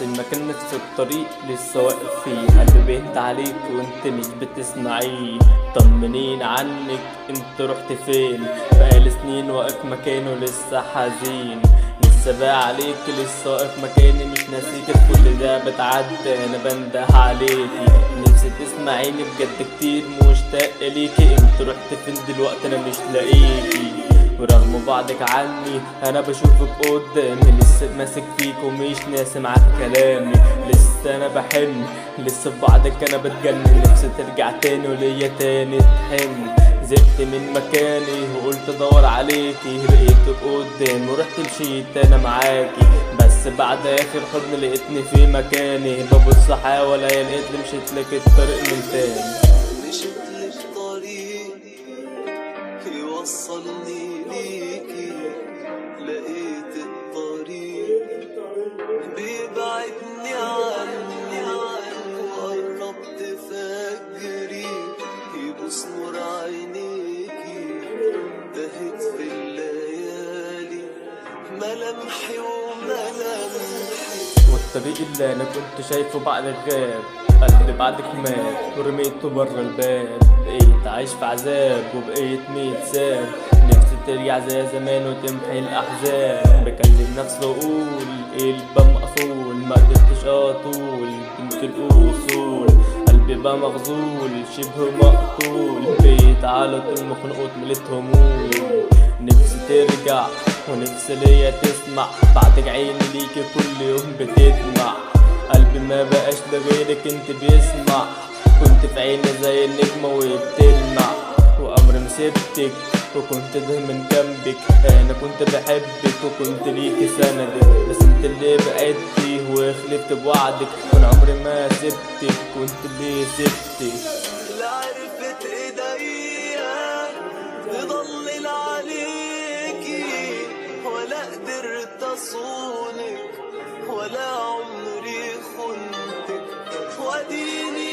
بس المكان في الطريق لسه واقف فيه، قلبي بيهت عليك وانت مش بتسمعيه. طمنين عنك انت رحت فين؟ بقالي سنين واقف مكانه لسه حزين، لسه بقى عليك لسه واقف مكاني مش ناسيك. كل ده بتعدى انا بنده عليكي، نفسي تسمعيني بجد كتير مشتاق ليكي. انت رحت فين دلوقتي انا مش لاقيكي، ورغم بعدك عني انا بشوفك قدامي، لسه ماسك فيك ومش ناسي معاك كلامي. لسه انا بحن لسه ببعدك انا بتجنن، نفسي ترجع تاني وليا تاني تحن. زهقت من مكاني وقلت ادور عليكي، لقيتك قدامي ورحت مشيت انا معاكي. بس بعد اخر حضن لقيتني في مكاني، ببص حاول الاقي لقيتني مشيت لك الطريق من تاني. مشيت لك طريق يوصلني ليكي، لقيت الطريق بيبعدني عني، وقربت فجري يبوس نور عينيكي. تهت في الليالي ملامحي وملامحي، والطريق اللي انا كنت شايفه بعدك غاب، قلبي بعدك مات ورميته برا الباب. بقيت عايش في عذاب وبقيت متساب، نفسي ترجع زي زمان وتمحي الاحزان. بكلم نفسي واقول الباب مقفول، ما قدرتش اطول بنت الاصول. قلبي بقى مغزول شبه مقتول، بقيت على طول مخنوق مليت هموم. نفسي ترجع ونفسي ليا تسمع، بعدك عيني ليكي كل يوم بتدمع. قلبي ما بقاش لغيرك انت بيسمع، كنت في عيني زي النجمة وبتلمع. وأمر مسبتك وكنت دايما جنبك، انا كنت بحبك وكنت ليكي سندك. بس انت اللي بعدتي وخلفت بوعدك، وانا عمري ما سبتك وانت اللي سبتك. لا عرفت ايديا تضلل عليكي، ولا قدرت اصونك، ولا عمري خنتك. واديني